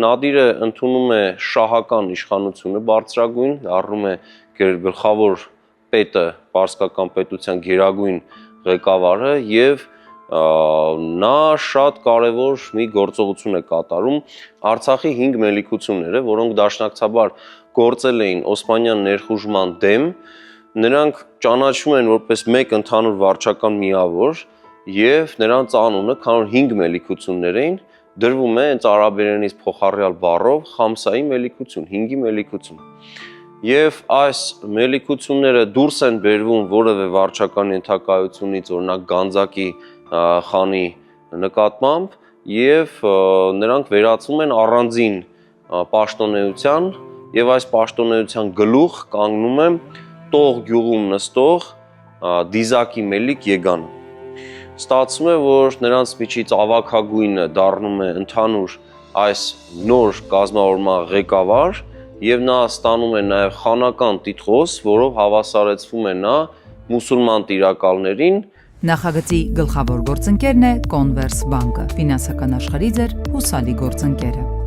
Նադիրը ընդունում է շահական իշխանությունը բարձրագույն, դառնում է գլխավոր պետը, պարսկական պետության գերագույն ղեկավարը եւ նա շատ կարևոր մի գործողություն է կատարում Արցախի 5 մելիքությունները, որոնք դաշնակցաբար գործել էին Օսմանյան ներխուժման դեմ, նրանք ճանաչվում են որպես մեկ ընդհանուր վարչական միավոր եւ նրանց անունը, քանի որ 5 մելիքություններ էին, դրվում է հենց արաբերենից փոխառյալ բառով Խամսայի մելիքություն, 5-ի մելիքություն։ Եվ այս մելիքությունները դուրս են բերվում որևէ վարչական ենթակայությունից, օրինակ Գանձակի խանի նկատմամբ եւ նրանք վերածվում են առանձին պաշտոնեության եւ այս պաշտոնեության գլուխ կանգնում է Տող գյուղում նստող Դիզակի Մելիք Եգանը։ Ստացվում է, որ նրանց միջից ավագագույնը դառնում է ընդհանուր այս նոր կազմավորման ղեկավար եւ նա ստանում է նաեւ խանական տիտղոս, որով հավասարեցվում է նա մուսուլման տիրակալներին։ Նախագծի գլխավոր գործընկերն է Converse բանկը, ֆինանսական աշխարհի ձեր հուսալի գործընկերը։